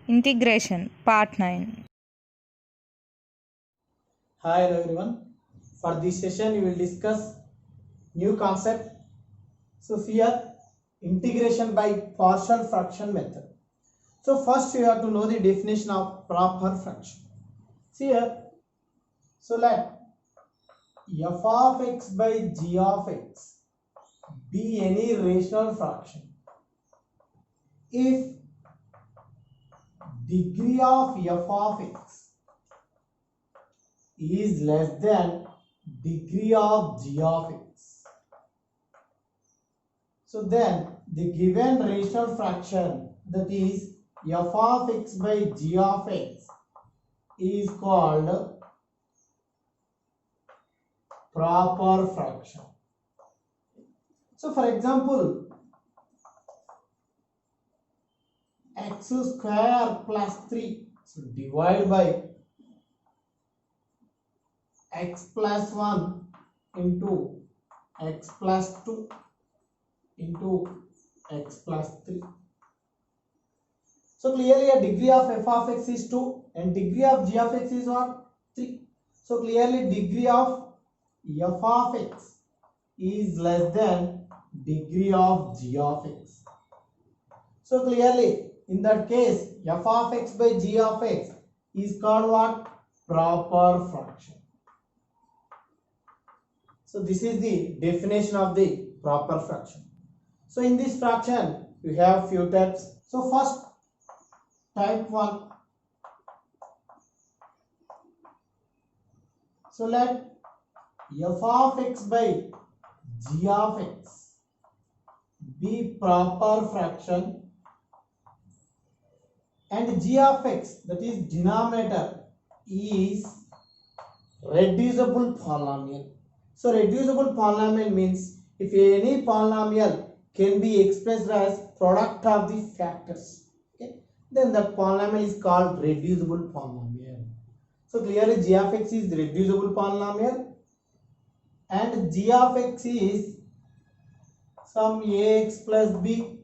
Integration Part 9. Hi hello everyone. For this session we will discuss new concept. So here integration by partial fraction method. So first you have to know the definition of proper fraction. See here. So let f of x by g of x be any rational fraction if degree of f of x is less than degree of g of x. So then the given rational fraction, that is f of x by g of x, is called proper fraction. So for example, x square plus 3, so divide by x plus 1 into x plus 2 into x plus 3. So clearly a degree of f of x is 2 and degree of g of x is what? 3. So clearly degree of f of x is less than degree of g of x. So clearly in that case f of x by g of x is called what? Proper fraction. So this is the definition of the proper fraction. So in this fraction you have few types. So first type 1. So let f of x by g of x be proper fraction and g of x, that is denominator, is reducible polynomial. So reducible polynomial means if any polynomial can be expressed as product of the factors, okay, then that polynomial is called reducible polynomial. So clearly g of x is reducible polynomial and g of x is some ax plus b,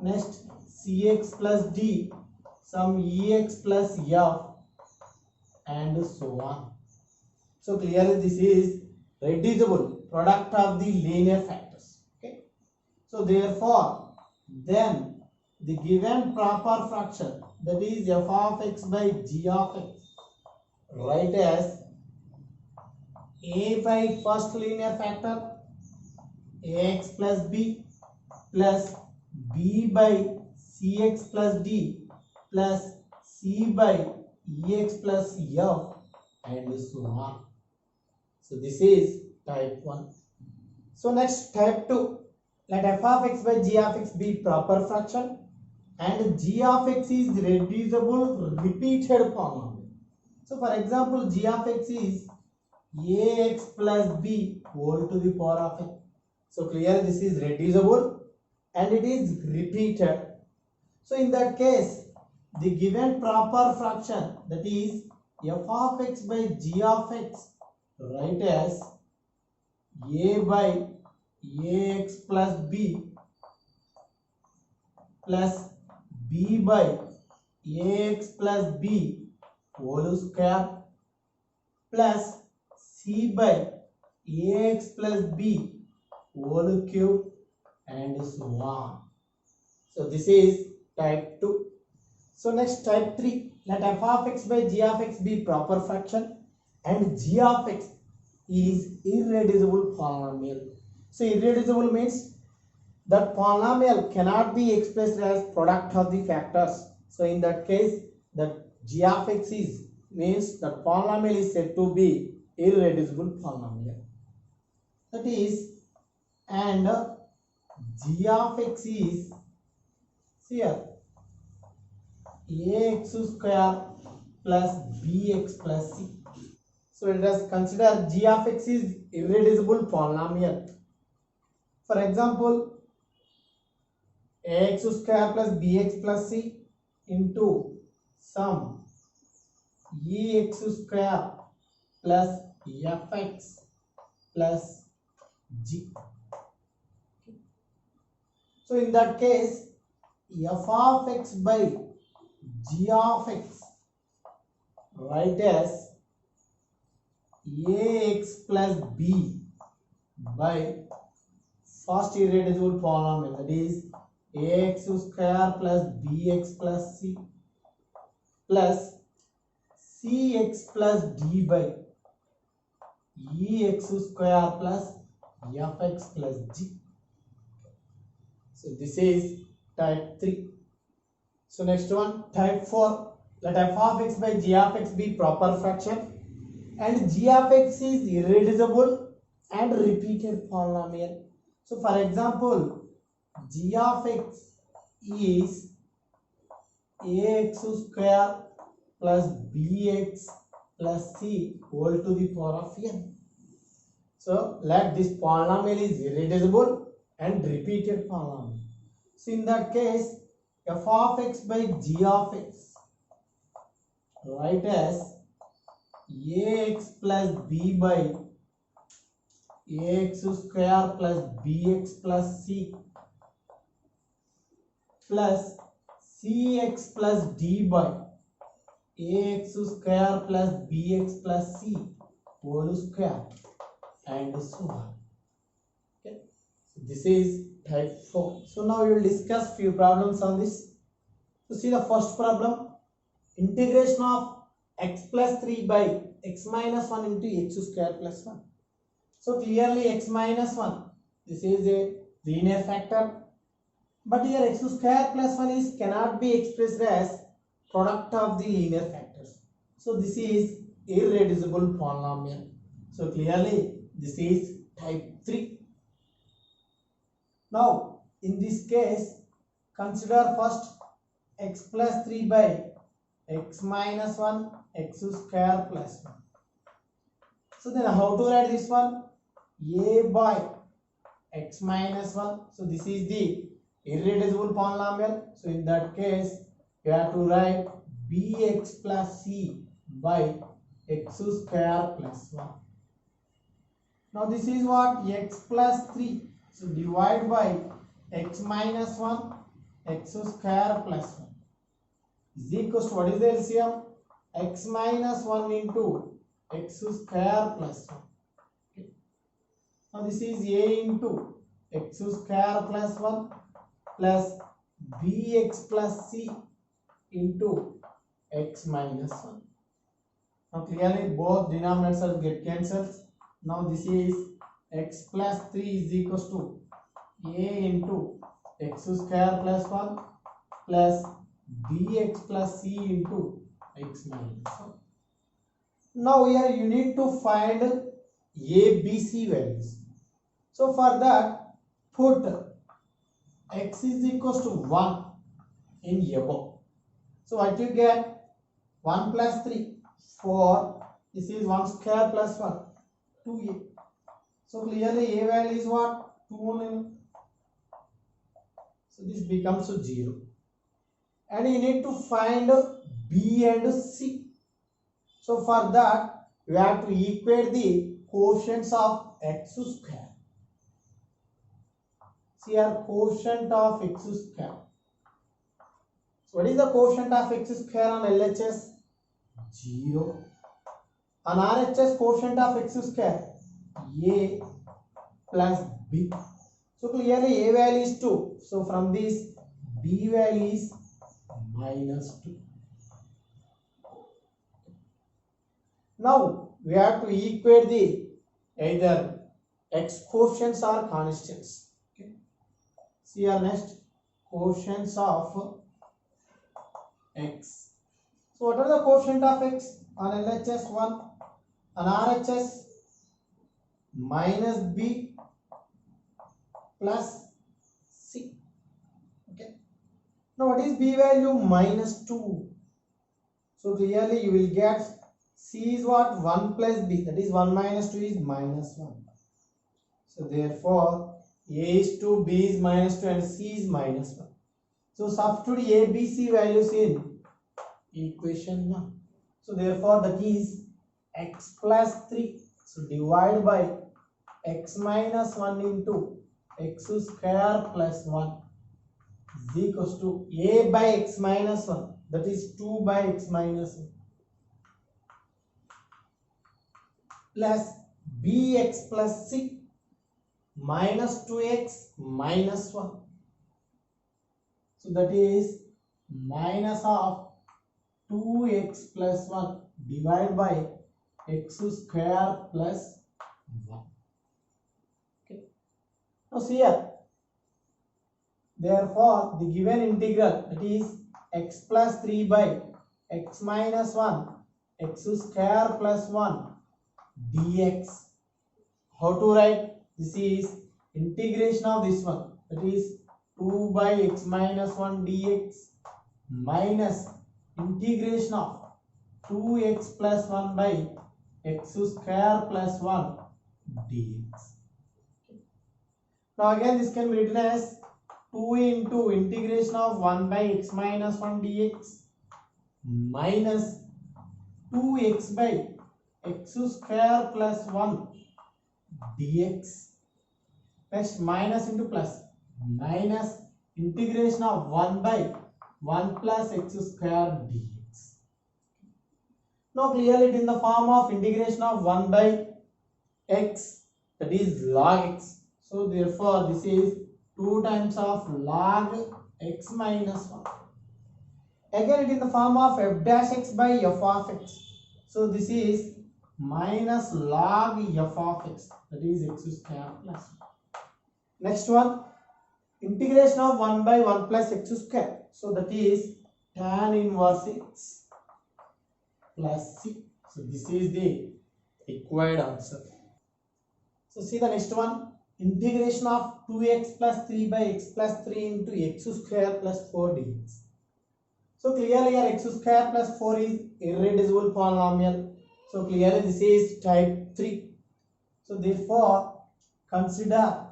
next cx plus d, some ex plus f, and so on. So clearly this is reducible product of the linear factors. Okay. So therefore then the given proper fraction, that is f of x by g of x, write as a by first linear factor ax plus b plus b by cx plus d plus c by ex plus f, and so on. So this is type 1. So next type 2. Let f of x by g of x be proper fraction and g of x is reducible repeated polynomial. So for example, g of x is ax plus b whole to the power of n. So clearly this is reducible and it is repeated. So in that case, the given proper fraction, that is f of x by g of x, write as a by ax plus b plus b by ax plus b whole square plus c by ax plus b whole cube, and so on. So this is type 2. So next type 3. Let f of x by g of x be proper fraction and g of x is irreducible polynomial. So irreducible means that polynomial cannot be expressed as product of the factors. So in that case, that g of x is means that polynomial is said to be irreducible polynomial. That is, and g of x is here ax square plus bx plus c. So let us consider g of x is irreducible polynomial. For example, ax square plus bx plus c into sum ex square plus fx plus g. So in that case, f of x by g of x, write as ax plus b by first irreducible polynomial, that is ax square plus bx plus c plus cx plus d by ex square plus fx plus g. So this is type 3. So next one, type 4. Let f of x by g of x be proper fraction and g of x is irreducible and repeated polynomial. So for example, g of x is ax square plus bx plus c whole to the power of n. So let this polynomial is irreducible and repeated polynomial. So in that case, f of x by g of x, write as ax plus b by ax square plus bx plus c plus cx plus d by ax square plus bx plus c whole square and so on. Okay, so this is type 4. So now we will discuss few problems on this. So see the first problem, integration of x plus 3 by x minus 1 into x square plus 1. So clearly x minus 1, this is a linear factor, but here x square plus 1 is cannot be expressed as product of the linear factors. So this is irreducible polynomial. So clearly this is type 3. Now in this case, consider first x plus 3 by x minus 1 x square plus 1. So then how to write this one? A by x minus 1. So this is the irreducible polynomial. So in that case, you have to write bx plus c by x square plus 1. Now this is what? X plus 3. So divide by x minus 1 x square plus 1 is equals to, what is the LCM? X minus 1 into x square plus 1. Okay. Now this is a into x square plus 1 plus bx plus c into x minus 1. Now clearly both denominators get cancelled. Now this is x plus 3 is equals to a into x square plus 1 plus bx plus c into x minus 1. Now here you need to find a, b, c values. So for that, put x is equals to 1 in above. So what you get? 1 plus 3, 4. This is 1 square plus 1, 2a. So clearly a value is what? 2 only. So this becomes 0. And you need to find b and c. So for that, you have to equate the quotients of x square. See here, quotient of x square. So what is the quotient of x square on LHS? 0. On RHS, quotient of x square? A plus b. So clearly a value is 2. So from this, b value is minus 2. Now we have to equate the either x quotients or constants. Okay. See here next, quotients of x. So what are the quotient of x? On LHS 1, on RHS minus b plus c. Okay. Now what is b value? Minus 2. So clearly you will get c is what? 1 plus b, that is 1 minus 2 is minus 1. So therefore a is 2, b is minus 2 and c is minus 1. So substitute a, b, c values in equation 1. So therefore that is x plus 3. So divide by x minus 1 into x square plus 1 is equals to a by x minus 1. that is 2 by x minus 1 plus bx plus c minus 2x minus 1. So that is minus of 2x plus 1 divided by x square plus 1. Okay. Now see here. Therefore, the given integral, that is x plus 3 by x minus 1 x square plus 1 dx. How to write? This is integration of this one, that is 2 by x minus 1 dx minus integration of 2x plus 1 by x square plus 1 dx. Now again this can be written as 2 into integration of 1 by x minus 1 dx minus 2x by x square plus 1 dx. Next minus into plus, minus integration of 1 by 1 plus x square dx. Now clearly it is in the form of integration of 1 by x, that is log x. So therefore this is 2 times of log x minus 1. Again it is in the form of f dash x by f of x. So this is minus log f of x, that is x square plus 1. Next one, integration of 1 by 1 plus x square. So that is tan inverse x plus c. So this is the required answer. So see the next one, integration of 2x plus 3 by x plus 3 into x square plus 4 dx. So clearly here x square plus 4 is irreducible polynomial. So clearly this is type 3. So therefore consider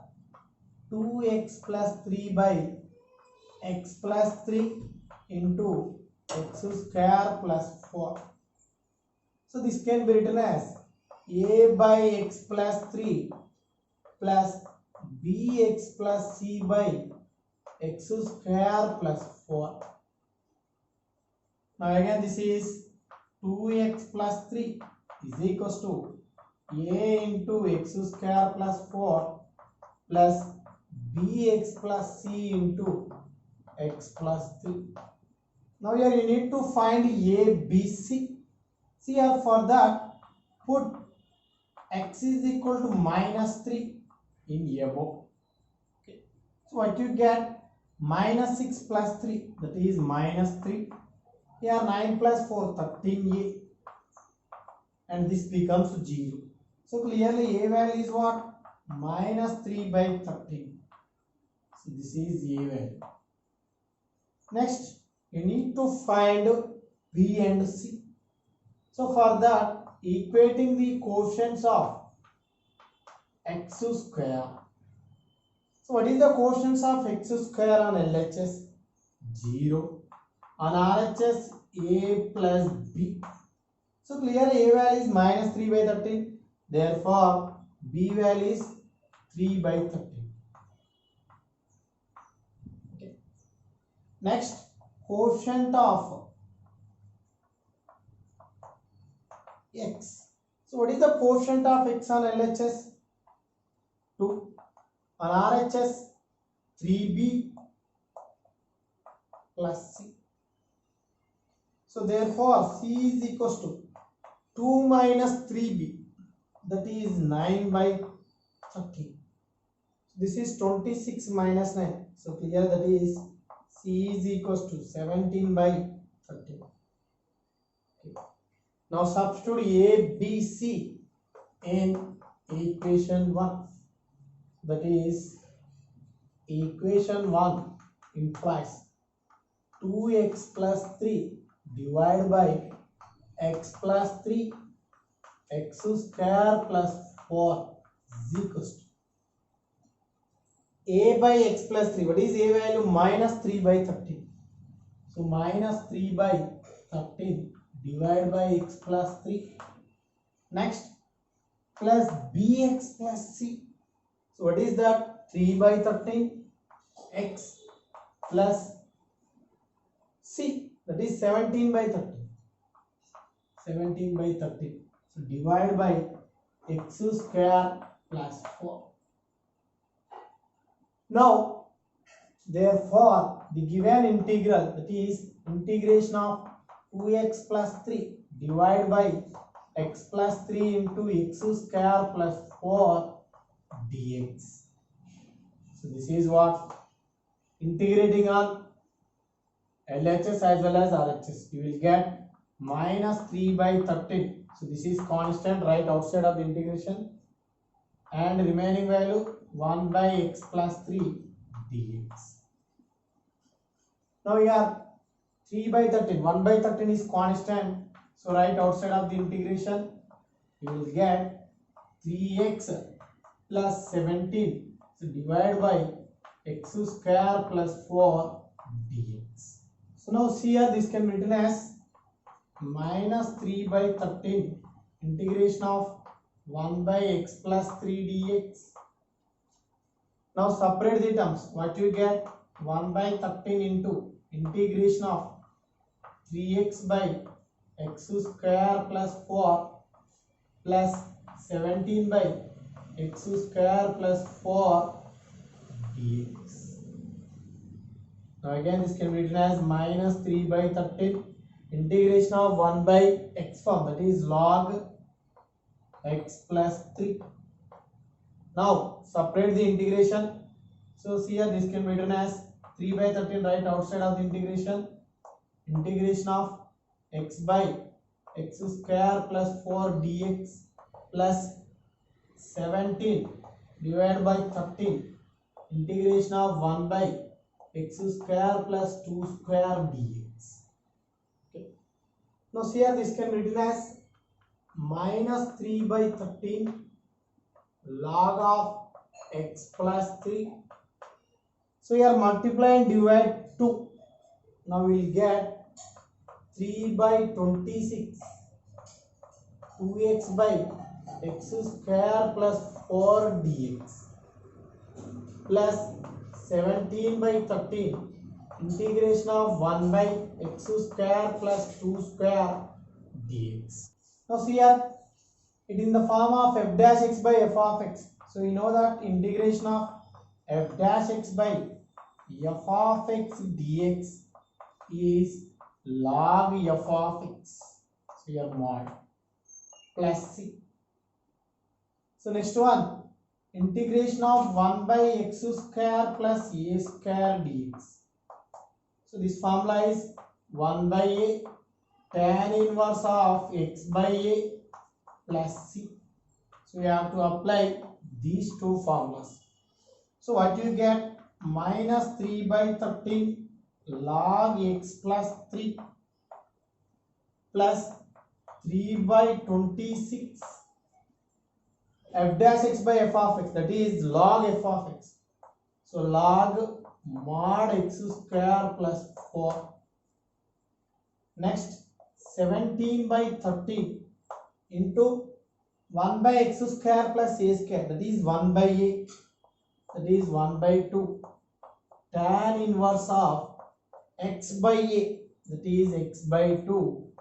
2x plus 3 by x plus 3 into x square plus 4. So this can be written as a by x plus 3 plus bx plus c by x square plus 4. Now again this is 2x plus 3 is equals to a into x square plus 4 plus bx plus c into x plus 3. Now here you need to find a, b, c. See here, for that put x is equal to minus 3 in above. Okay. So what you get? Minus 6 plus 3, that is minus 3. Here 9 plus 4, 13a, and this becomes 0. So clearly a value is what? Minus 3 by 13. So this is a value. Next you need to find b and c. So for that, equating the quotients of x square. So what is the quotients of x square on LHS? 0. On RHS, a plus b. So clearly a value is minus 3 by 13. Therefore b value is 3 by 13. Okay. Next, quotient of x. So what is the quotient of x on LHS? 2. On RHS, 3b plus c. So therefore c is equals to 2 minus 3b, that is 9 by 13. This is 26 minus 9. So clear, that is c is equals to 17 by 13. Okay. Now substitute a, b, c in equation 1. That is equation 1 implies 2x plus 3 divided by x plus 3 x square plus 4 is equals to a by x plus 3. What is a value? Minus 3 by 13. So minus 3 by 13 divided by x plus 3. Next, plus bx plus c. So what is that? 3 by 13 x plus c. that is 17 by 13. 17 by 13. So divide by x square plus 4. Now, therefore, the given integral, that is integration of 2x plus 3 divided by x plus 3 into x square plus 4 dx. So this is what integrating on LHS as well as RHS. You will get minus 3 by 13. So this is constant right outside of the integration, and remaining value 1 by x plus 3 dx. Now here 3 by 13, 1 by 13 is constant. So right outside of the integration, you will get 3x plus 17. So divide by x square plus 4 dx. So now see here, this can be written as minus 3 by 13 integration of 1 by x plus 3 dx. Now separate the terms. What you get? 1 by 13 into integration of 3x by x square plus 4 plus 17 by x square plus 4 dx. Now again this can be written as minus 3 by 13 integration of 1 by x form, that is log x plus 3. Now separate the integration. So see here, this can be written as 3 by 13 right outside of the integration. Integration of x by x square plus 4 dx plus 17 divided by 13 integration of 1 by x square plus 2 square dx. Okay. Now see here, this can be written as minus 3 by 13 log of x plus 3. So here multiply and divide 2. Now we will get 3 by 26 2x by x square plus 4 dx plus 17 by 13 integration of 1 by x square plus 2 square dx. Now see here, it is in the form of f dash x by f of x. So you know that integration of f dash x by f of x dx is log f of x. So your mod plus c. So next one, integration of 1 by x square plus a square dx. So this formula is 1 by a tan inverse of x by a plus c. So we have to apply these two formulas. So what you get? Minus 3 by 13 log x plus 3 plus 3 by 26 f dash x by f of x, that is log f of x. So log mod x square plus 4. Next 17 by 13 into 1 by x square plus a square, that is 1 by a, that is 1 by 2 tan inverse of x by a, that is x by 2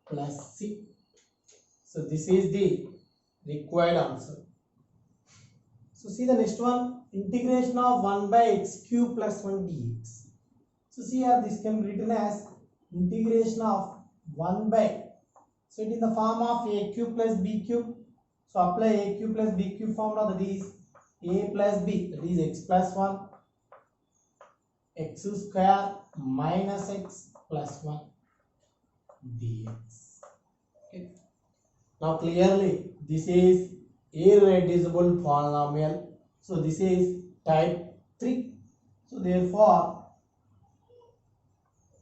plus c. So this is the required answer. So see the next one, integration of 1 by x cube plus 1 dx. So see here, this can be written as integration of 1 by, so it is in the form of a cube plus b cube. So apply a cube plus b cube formula, that is a plus b, that is x plus 1 x square minus x plus 1 dx. Okay. Now clearly this is irreducible polynomial. So this is type 3. So therefore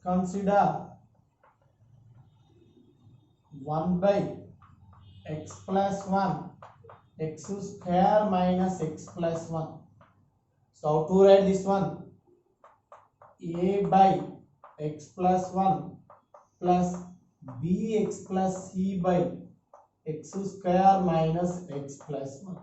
consider 1 by x plus 1 x square minus x plus 1. So how to write this one? A by x plus 1 plus bx plus c by x square minus x plus 1.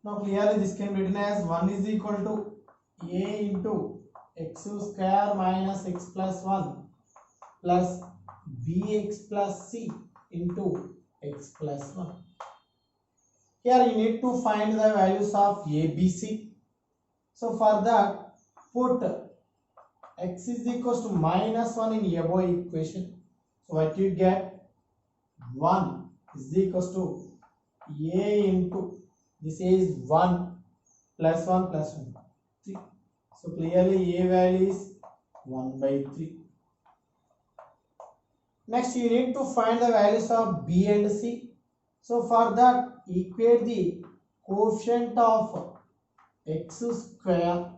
Now clearly this can be written as 1 is equal to a into x square minus x plus 1 plus bx plus c into x plus 1. Here you need to find the values of a, b, c. So for that, put x is equals to minus 1 in above equation. So what you get? 1 is equals to a into, this is 1 plus 1 plus 1, 3. So clearly a value is 1 by 3. Next you need to find the values of b and c. So for that, equate the coefficient of x square.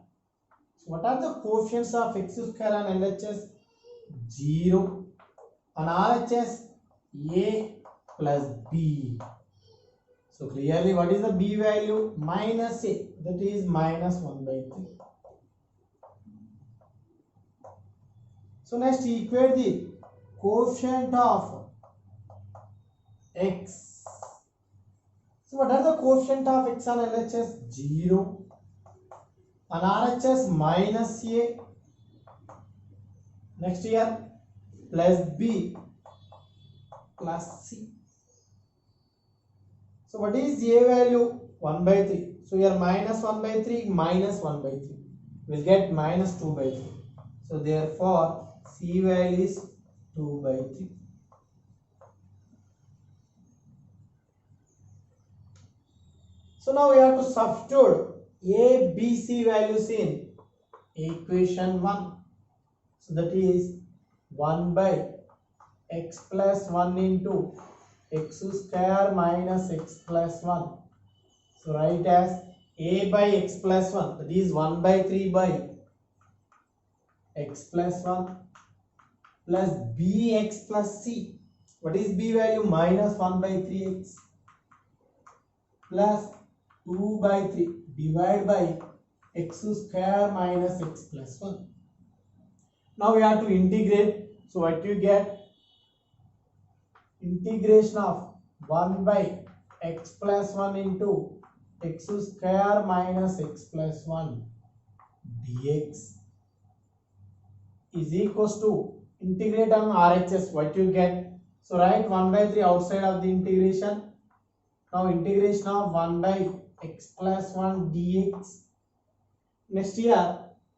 So what are the coefficients of x square on LHS? 0. On RHS, a plus b. So clearly what is the b value? Minus a, that is minus 1 by 3. So next equate the coefficient of x. So what are the coefficient of x on LHS? 0. On RHS, minus a. Next here, plus b plus c. So what is a value? 1 by 3. So here minus 1 by 3, minus 1 by 3. We'll get minus 2 by 3. So therefore, c value is 2 by 3. So now we have to substitute a, b, c values in equation 1. So that is 1 by x plus 1 into x square minus x plus 1. So write as a by x plus 1, that is 1 by 3 by x plus 1 plus bx plus c. What is b value? Minus 1 by 3x plus 2 by 3 divided by x square minus x plus 1. Now we have to integrate. So what you get? Integration of 1 by x plus 1 into x square minus x plus 1 dx is equals to, integrate on RHS, what you get? So write 1 by 3 outside of the integration. Now integration of 1 by x plus 1 dx. Next here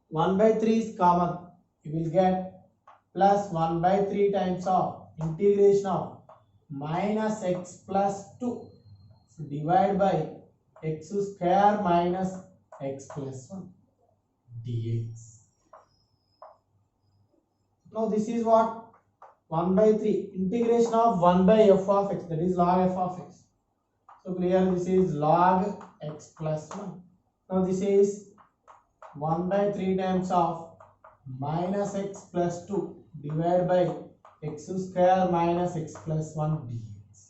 1 by 3 is common. You will get plus 1 by 3 times of integration of minus x plus 2. So divide by x square minus x plus 1 dx. Now this is what? 1 by 3 integration of 1 by f of x, that is log f of x. So clear, this is log x plus 1. Now this is 1 by 3 times of minus x plus 2 divided by x square minus x plus 1 dx.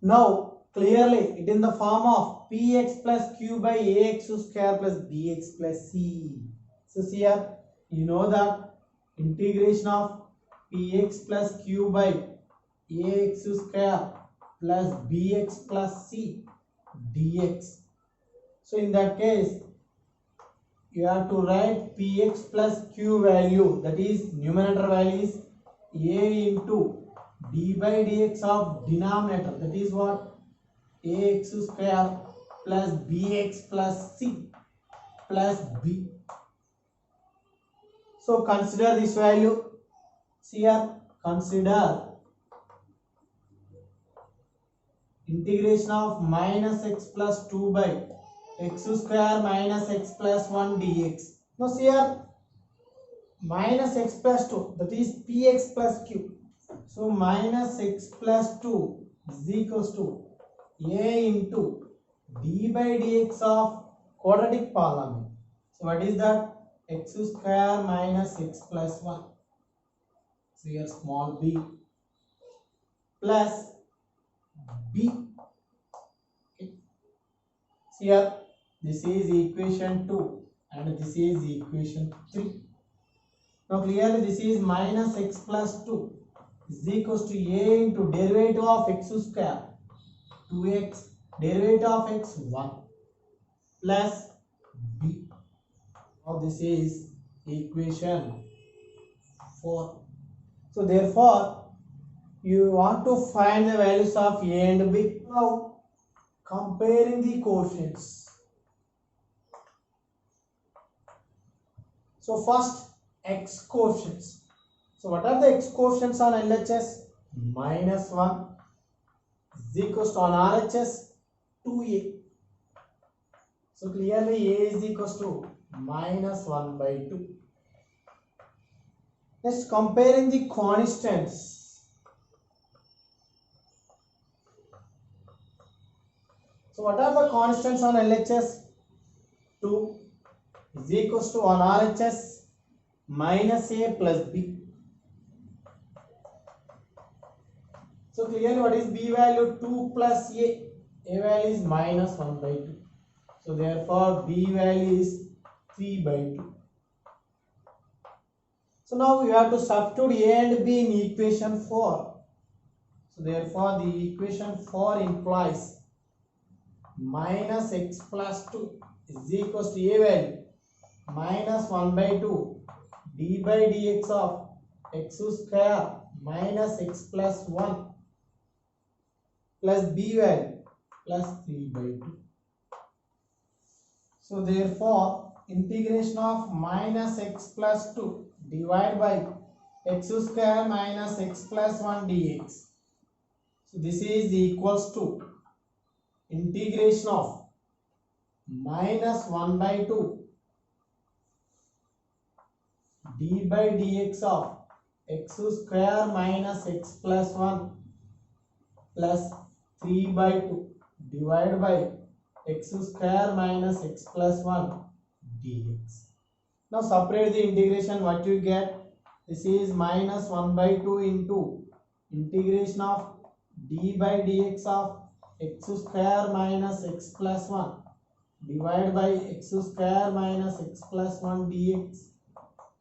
Now clearly it in the form of px plus q by ax square plus bx plus c. So here you know that integration of px plus q by ax square plus bx plus c dx. So in that case you have to write px plus q value, that is numerator value is a into d by dx of denominator, that is what? Ax square plus bx plus c plus b. So consider this value. See here, consider integration of minus x plus 2 by x square minus x plus 1 dx. Now see here, minus x plus 2, that is px plus q. So minus x plus 2 is equals to a into d by dx of quadratic polynomial. So what is that? X square minus x plus 1. So here small b plus b. Okay. So here this is equation 2 and this is equation 3. Now clearly this is minus x plus 2 is equals to a into derivative of x square 2x derivative of x 1 plus b. Now this is equation 4. So therefore, you want to find the values of a and b. Now comparing the quotients. So first x quotients. So what are the x quotients on LHS? -1 is equals to on RHS 2a. So clearly a is equals to -1/2. Next, comparing the constants. So what are the constants on LHS? 2 is equals to on RHS -a plus b. So clearly what is b value? 2 plus a. A value is -1/2. So therefore b value is 3/2. So now we have to substitute a and b in equation 4. So therefore the equation 4 implies -x plus 2 is equals to a value -1/2 d by dx of x square minus x plus 1 plus b value plus 3/2. So therefore integration of -x plus 2 divided by x square minus x plus 1 dx. So this is equals to integration of -1/2 d by dx of x square minus x plus 1 plus 3/2 divided by x square minus x plus 1 dx. Now separate the integration. What you get? This is -1/2 into integration of d by dx of x square minus x plus 1 divided by x square minus x plus 1 dx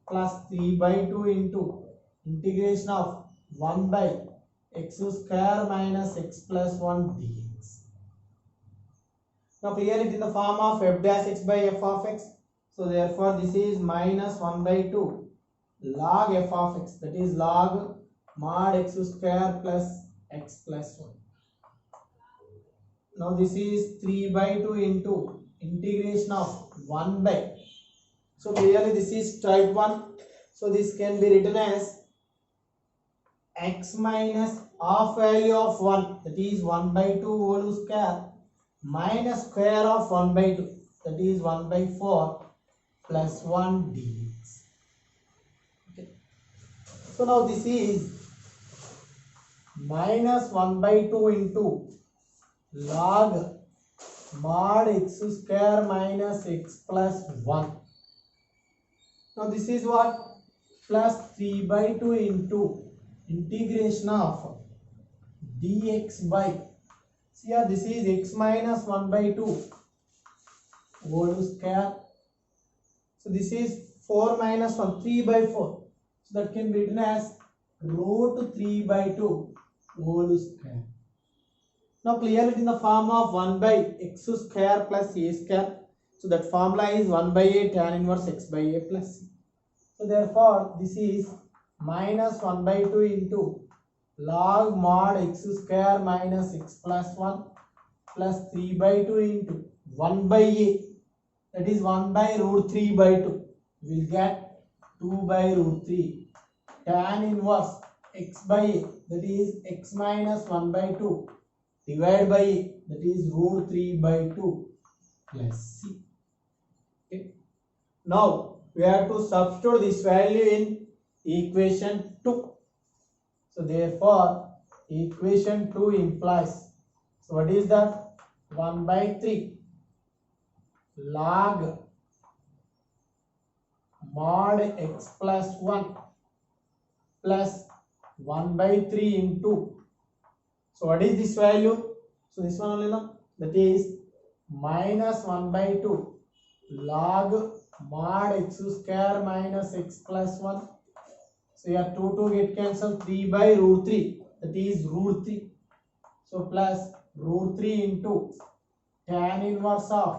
plus 3/2 into integration of 1 by x square minus x plus 1 dx. Now clearly it is in the form of f dash x by f of x. So therefore this is -1/2 log f of x, that is log mod x square plus x plus 1. Now this is 3/2 into integration of 1 by. So clearly this is type 1. So this can be written as x minus half value of 1, that is 1/2 whole square minus square of 1/2, that is 1/4 plus 1 dx. Okay. So now this is -1/2 into log mod x square minus x plus 1. Now this is what? Plus 3/2 into integration of dx by, see here this is x minus 1/2 whole square. So this is 4 minus 1, 3/4. So that can be written as root 3/2 whole square. Now clearly it is in the form of 1 by x square plus a square. So that formula is 1 by a tan inverse x by a plus c. So therefore this is -1/2 into log mod x square minus x plus 1 plus 3/2 into 1 by a, that is 1 by root 3/2. We will get 2 by root 3 tan inverse x by a, that is x minus 1/2 divided by a, that is root 3/2 plus c. Okay. Now we have to substitute this value in equation 2. So therefore equation 2 implies, so what is that? 1/3 log mod x plus 1 plus 1/3 into, so what is this value? So this one only, no? That is -1/2 log mod x square minus x plus 1. So here 2 get cancelled, 3 by root 3, that is root 3. So plus root 3 into tan inverse of,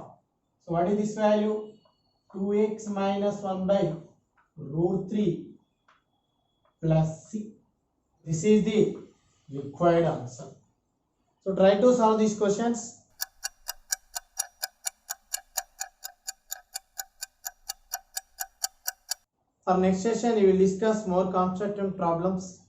so what is this value? 2x minus 1 by root 3 plus 6. This is the required answer. So try to solve these questions. For next session, we will discuss more constructive problems.